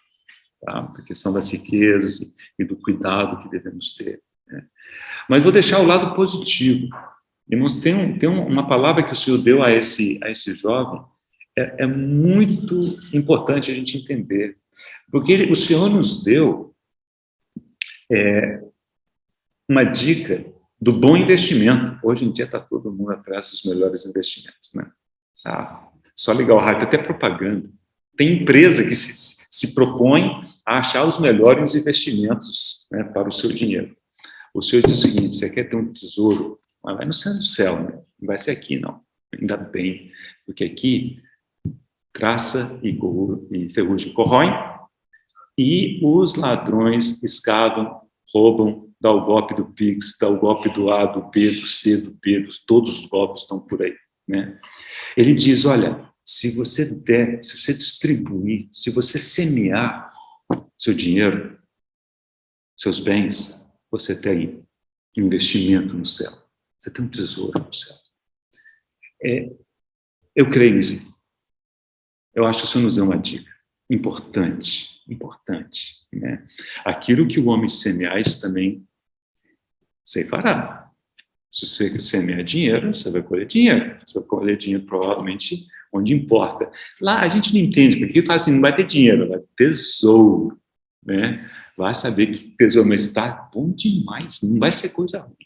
tá? A questão das riquezas e do cuidado que devemos ter, né? Mas vou deixar o lado positivo. Irmãos, tem uma palavra que o Senhor deu a esse jovem, é muito importante a gente entender. Porque o Senhor nos deu uma dica do bom investimento. Hoje em dia está todo mundo atrás dos melhores investimentos, né? Só ligar o rádio, até propaganda. Tem empresa que se propõe a achar os melhores investimentos, né, para o seu dinheiro. O Senhor diz o seguinte: você quer ter um tesouro, mas vai no céu do céu, né? Não vai ser aqui, não. Ainda bem, porque aqui traça e ferrugem corroem, e os ladrões escavam, roubam, dá o golpe do Pix, dá o golpe do A, do B, do C, do B, todos os golpes estão por aí, né? Ele diz, olha, se você der, se você distribuir, se você semear seu dinheiro, seus bens, você tem investimento no céu, você tem um tesouro no céu. Eu creio nisso. Eu acho que o Senhor nos deu uma dica importante, né? Aquilo que o homem semear, isso também ceifará. Se você semear dinheiro, você vai colher dinheiro. Você vai colher dinheiro, provavelmente, onde importa. Lá a gente não entende, porque fala assim, não vai ter dinheiro, vai ter tesouro, né? Vai saber que tesouro, mas está bom demais, não vai ser coisa ruim,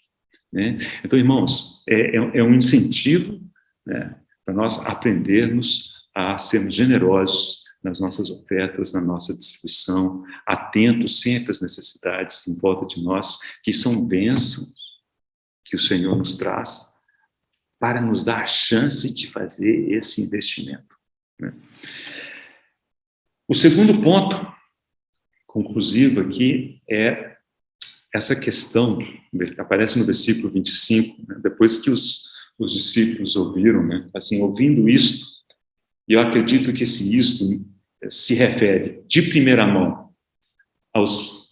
né? Então, irmãos, é um incentivo, né, para nós aprendermos a sermos generosos nas nossas ofertas, na nossa distribuição, atentos sempre às necessidades em volta de nós, que são bênçãos que o Senhor nos traz para nos dar a chance de fazer esse investimento, né? O segundo ponto conclusivo aqui é essa questão, que aparece no versículo 25, né? Depois que os discípulos ouviram, né? Assim, ouvindo isto, e eu acredito que esse isto se refere de primeira mão aos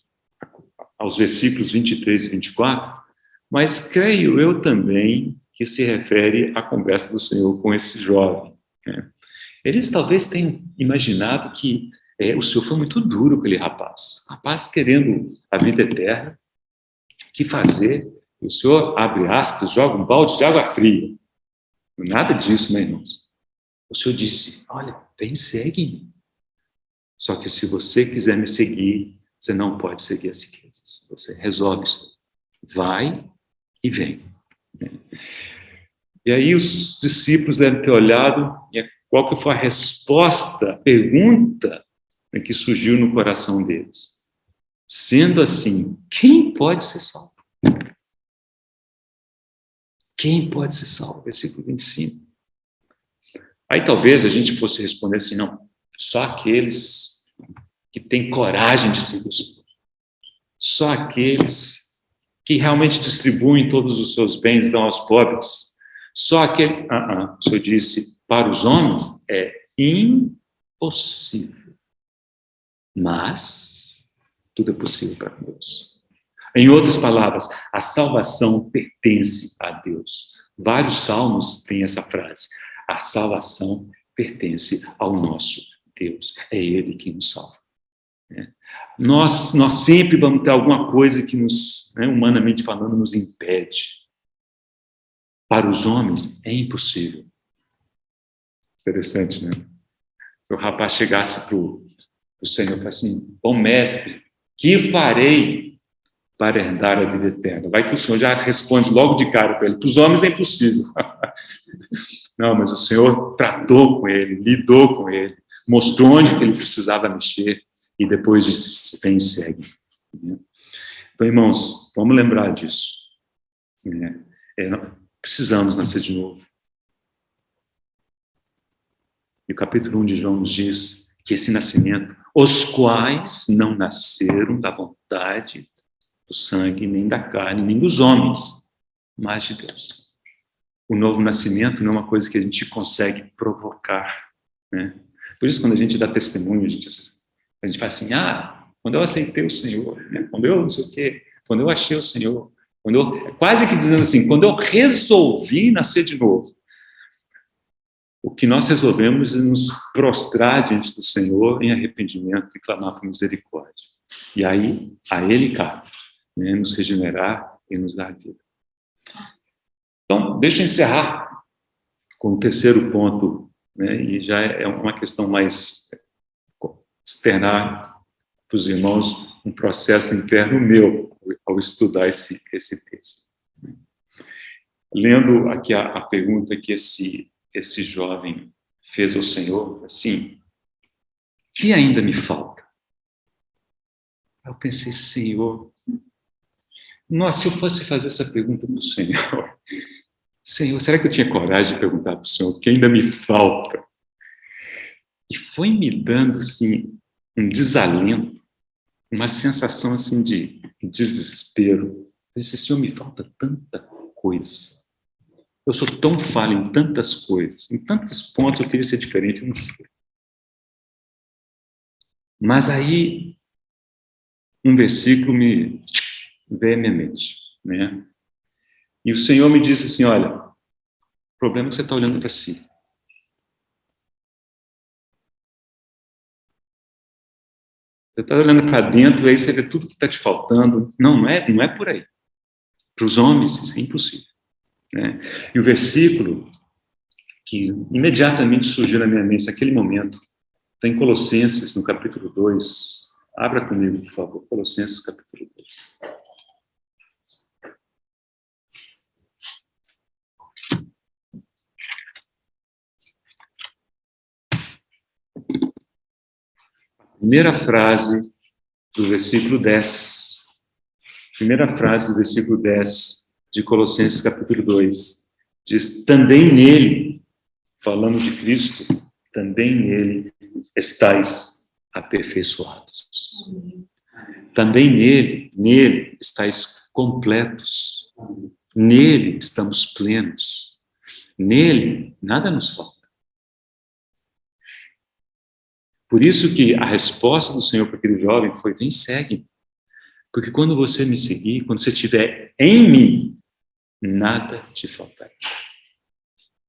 versículos 23 e 24, mas creio eu também que se refere à conversa do Senhor com esse jovem, né? Eles talvez tenham imaginado que o Senhor foi muito duro com aquele rapaz querendo a vida eterna, o que fazer? O Senhor, abre aspas, joga um balde de água fria. Nada disso, né, irmãos? O Senhor disse, olha, vem, segue-me. Só que se você quiser me seguir, você não pode seguir as riquezas. Você resolve isso. Vai e vem. E aí os discípulos devem ter olhado, e qual que foi a resposta, a pergunta, né, que surgiu no coração deles. Sendo assim, quem pode ser salvo? Quem pode ser salvo? Versículo 25. Aí talvez a gente fosse responder assim, não, só aqueles que têm coragem de seguir o Senhor. Só aqueles que realmente distribuem todos os seus bens, dão aos pobres. Só aqueles... O Senhor disse, para os homens é impossível. Mas tudo é possível para Deus. Em outras palavras, a salvação pertence a Deus. Vários salmos têm essa frase. A salvação pertence ao nosso Deus. É Ele que nos salva. Nós sempre vamos ter alguma coisa que nos, né, humanamente falando, nos impede. Para os homens é impossível. Interessante, né? Se o rapaz chegasse para o Senhor e falasse assim, bom mestre, que farei para herdar a vida eterna? Vai que o Senhor já responde logo de cara para ele, para os homens é impossível. Não, mas o Senhor tratou com ele, lidou com ele, mostrou onde que ele precisava mexer, e depois disse, vem e segue. Então, irmãos, vamos lembrar disso. Precisamos nascer de novo. E o capítulo 1 de João nos diz que esse nascimento, os quais não nasceram da vontade do sangue, nem da carne, nem dos homens, mas de Deus. O novo nascimento não é uma coisa que a gente consegue provocar, né? Por isso, quando a gente dá testemunho, a gente fala assim, quando eu aceitei o Senhor, né? Quando eu não sei o quê, quando eu achei o Senhor, quase que dizendo assim, quando eu resolvi nascer de novo. O que nós resolvemos é nos prostrar diante do Senhor em arrependimento e clamar por misericórdia. E aí, a Ele cabe, né? Nos regenerar e nos dar vida. Então, deixa eu encerrar com o terceiro ponto, né? E já é uma questão mais externar para os irmãos um processo interno meu ao estudar esse texto. Lendo aqui a pergunta que esse jovem fez ao Senhor, assim, o que ainda me falta? Eu pensei, Senhor, nossa, se eu fosse fazer essa pergunta para o Senhor, Senhor, será que eu tinha coragem de perguntar para o Senhor o que ainda me falta? E foi me dando, assim, um desalento, uma sensação, assim, de desespero. Eu disse, Senhor, me falta tanta coisa. Eu sou tão falho em tantas coisas, em tantos pontos eu queria ser diferente, eu não sou. Mas aí, um versículo me veio à minha mente, né? E o Senhor me disse assim, olha, o problema é que você está olhando para si. Você está olhando para dentro, aí você vê tudo que está te faltando. Não é por aí. Para os homens, isso é impossível, né? E o versículo que imediatamente surgiu na minha mente naquele momento, está em Colossenses, no capítulo 2. Abra comigo, por favor, Colossenses, capítulo 2. Primeira frase do versículo 10. Primeira frase do versículo 10 de Colossenses, capítulo 2. Diz, também nele, falando de Cristo, também nele estáis aperfeiçoados. Também nele estáis completos. Nele estamos plenos. Nele nada nos falta. Por isso que a resposta do Senhor para aquele jovem foi, vem, segue. Porque quando você me seguir, quando você estiver em mim, nada te faltará.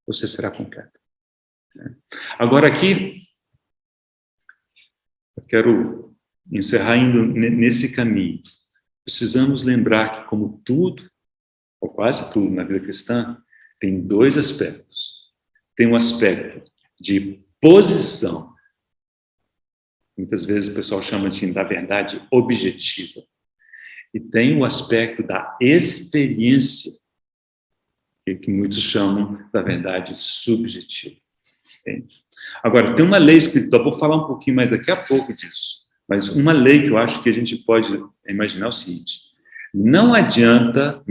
Você será completo. Agora aqui, eu quero encerrar indo nesse caminho. Precisamos lembrar que como tudo, ou quase tudo na vida cristã, tem dois aspectos. Tem um aspecto de posição. Muitas vezes o pessoal chama da verdade objetiva. E tem o aspecto da experiência, que muitos chamam da verdade subjetiva. Entende? Agora, tem uma lei espiritual, vou falar um pouquinho mais daqui a pouco disso, mas uma lei que eu acho que a gente pode imaginar o seguinte, não adianta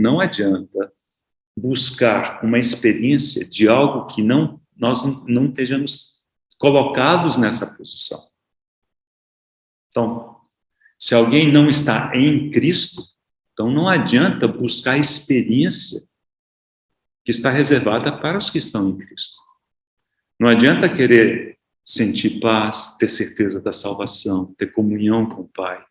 buscar uma experiência de algo que nós não estejamos colocados nessa posição. Então, se alguém não está em Cristo, então não adianta buscar a experiência que está reservada para os que estão em Cristo. Não adianta querer sentir paz, ter certeza da salvação, ter comunhão com o Pai.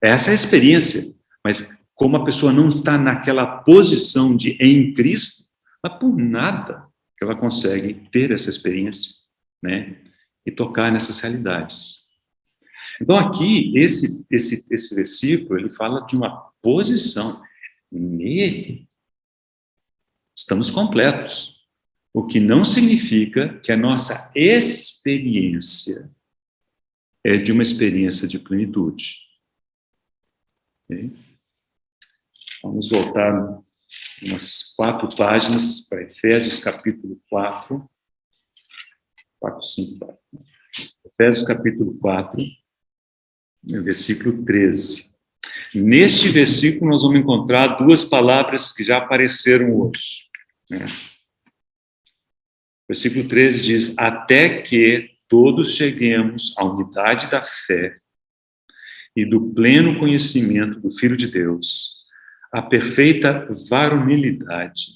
Essa é a experiência, mas como a pessoa não está naquela posição de em Cristo, mas por nada que ela consegue ter essa experiência, né? E tocar nessas realidades. Então aqui, esse versículo, ele fala de uma posição. Nele, estamos completos. O que não significa que a nossa experiência é de uma experiência de plenitude. Okay? Vamos voltar umas 4 páginas para Efésios, capítulo 4. 5. Efésios, capítulo 4, versículo 13. Neste versículo, nós vamos encontrar 2 palavras que já apareceram hoje, né? Versículo 13 diz, até que todos cheguemos à unidade da fé e do pleno conhecimento do Filho de Deus, a perfeita varonilidade,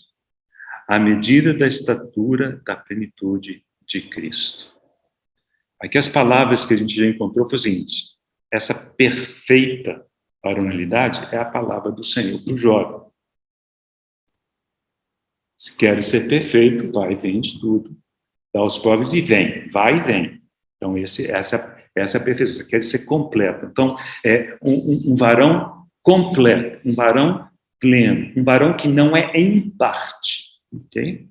à medida da estatura da plenitude de Cristo. Aqui as palavras que a gente já encontrou foi o seguinte: essa perfeita varonilidade é a palavra do Senhor para o jovem. Se quer ser perfeito, vai e vende tudo, dá aos pobres e vem, vai e vem. Então essa é a perfeição, você quer ser completo. Então é um varão completo, um varão pleno, um varão que não é em parte, ok?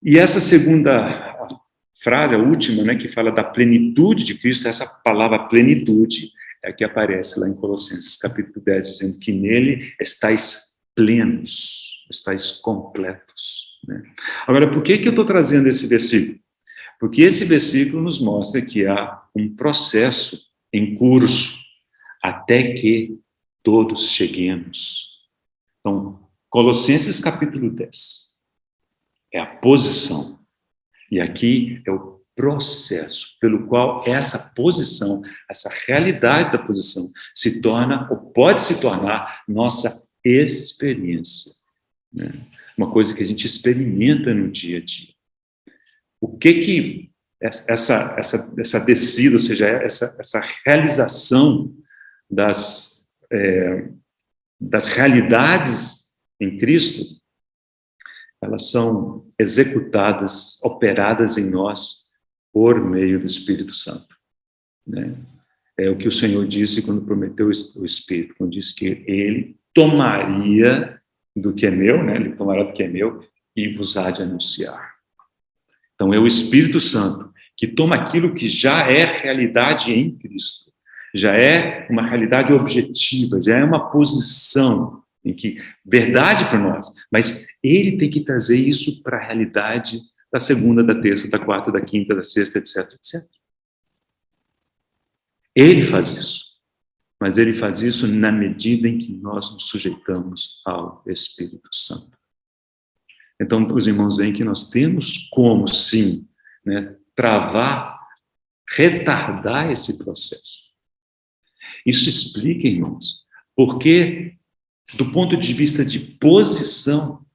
E essa segunda frase, a última, né, que fala da plenitude de Cristo, essa palavra plenitude é a que aparece lá em Colossenses capítulo 10, dizendo que nele estáis plenos, estáis completos, né? Agora, por que eu estou trazendo esse versículo? Porque esse versículo nos mostra que há um processo em curso até que todos cheguemos. Então, Colossenses capítulo 10 é a posição, e aqui é o processo pelo qual essa posição, essa realidade da posição se torna, ou pode se tornar, nossa experiência, né? Uma coisa que a gente experimenta no dia a dia. O que essa descida, ou seja, essa realização das realidades em Cristo, elas são executadas, operadas em nós por meio do Espírito Santo, né? É o que o Senhor disse quando prometeu o Espírito, quando disse que Ele tomaria do que é meu, né? Ele tomará do que é meu e vos há de anunciar. Então é o Espírito Santo que toma aquilo que já é realidade em Cristo, já é uma realidade objetiva, já é uma posição em que verdade para nós, mas ele tem que trazer isso para a realidade da segunda, da terça, da quarta, da quinta, da sexta, etc, etc. Ele faz isso, mas ele faz isso na medida em que nós nos sujeitamos ao Espírito Santo. Então, os irmãos veem que nós temos como, sim, né, travar, retardar esse processo. Isso explica, irmãos, porque, do ponto de vista de posição,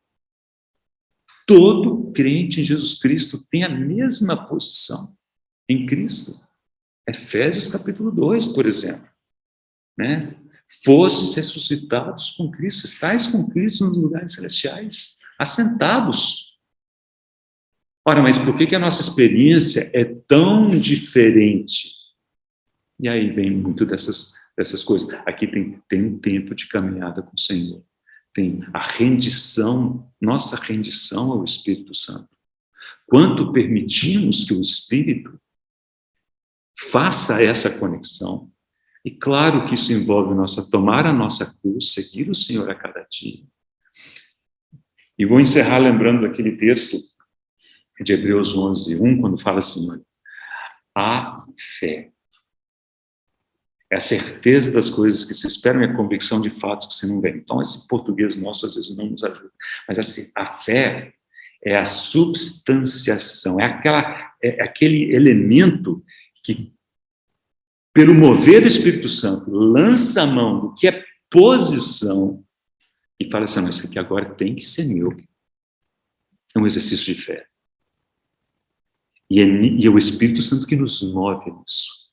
todo crente em Jesus Cristo tem a mesma posição em Cristo. Efésios capítulo 2, por exemplo, né? Fostes ressuscitados com Cristo, estáis com Cristo nos lugares celestiais, assentados. Ora, mas por que a nossa experiência é tão diferente? E aí vem muito dessas coisas. Aqui tem um tempo de caminhada com o Senhor. Tem a rendição, nossa rendição ao Espírito Santo. Quanto permitimos que o Espírito faça essa conexão, e claro que isso envolve tomar a nossa cruz, seguir o Senhor a cada dia. E vou encerrar lembrando daquele texto de Hebreus 11:1, quando fala assim, olha, a fé é a certeza das coisas que se esperam e a convicção de fatos que se não vê. Então, esse português nosso às vezes não nos ajuda. Mas assim, a fé é a substanciação, é aquele elemento que, pelo mover do Espírito Santo, lança a mão do que é posição e fala assim, não, isso aqui agora tem que ser meu. É um exercício de fé. E é o Espírito Santo que nos move nisso.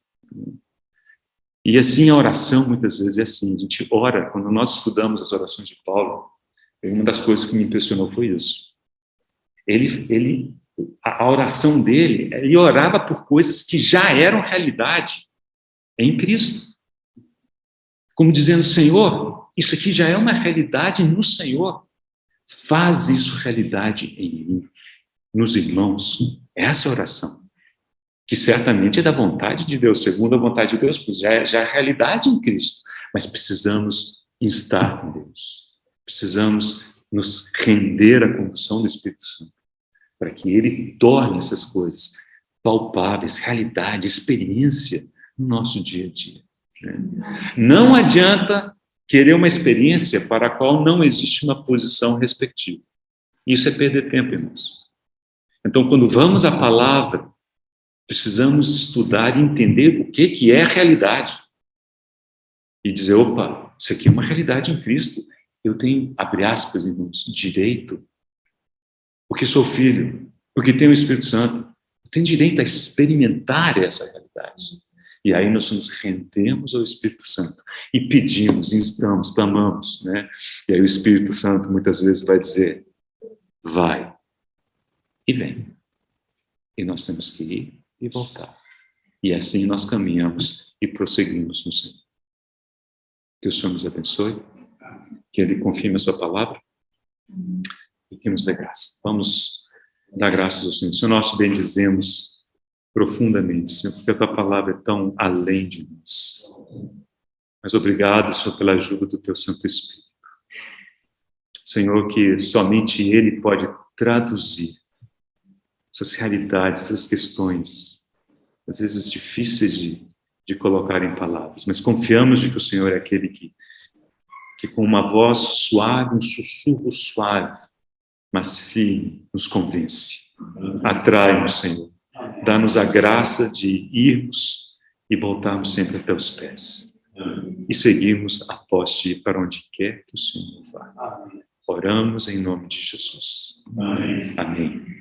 E assim a oração, muitas vezes, é assim. A gente ora, quando nós estudamos as orações de Paulo, uma das coisas que me impressionou foi isso. A oração dele, ele orava por coisas que já eram realidade em Cristo. Como dizendo, Senhor, isso aqui já é uma realidade no Senhor. Faz isso realidade em mim, nos irmãos. Essa é a oração, que certamente é da vontade de Deus, segundo a vontade de Deus, pois já é realidade em Cristo. Mas precisamos estar com Deus. Precisamos nos render à condução do Espírito Santo, para que Ele torne essas coisas palpáveis, realidade, experiência no nosso dia a dia. Não adianta querer uma experiência para a qual não existe uma posição respectiva. Isso é perder tempo, irmãos. Então, quando vamos à palavra, precisamos estudar e entender o que é realidade. e dizer, opa, isso aqui é uma realidade em Cristo. Eu tenho, abre aspas, irmãos, direito, porque sou filho, porque tenho o Espírito Santo. Eu tenho direito a experimentar essa realidade. E aí nós nos rendemos ao Espírito Santo e pedimos, instamos, clamamos, né? E aí o Espírito Santo muitas vezes vai dizer, vai e vem. E nós temos que ir e voltar. E assim nós caminhamos e prosseguimos no Senhor. Que o Senhor nos abençoe, que Ele confirme a sua palavra e que nos dê graça. Vamos dar graças ao Senhor. Senhor, nós te bendizemos profundamente, Senhor, porque a tua palavra é tão além de nós. Mas obrigado, Senhor, pela ajuda do teu Santo Espírito. Senhor, que somente Ele pode traduzir essas realidades, essas questões, às vezes difíceis de colocar em palavras, mas confiamos de que o Senhor é aquele que com uma voz suave, um sussurro suave, mas firme, nos convence. Atrai-nos, Senhor. Dá-nos a graça de irmos e voltarmos sempre a teus pés. E seguirmos após ti para onde quer que o Senhor vá. Oramos em nome de Jesus. Amém.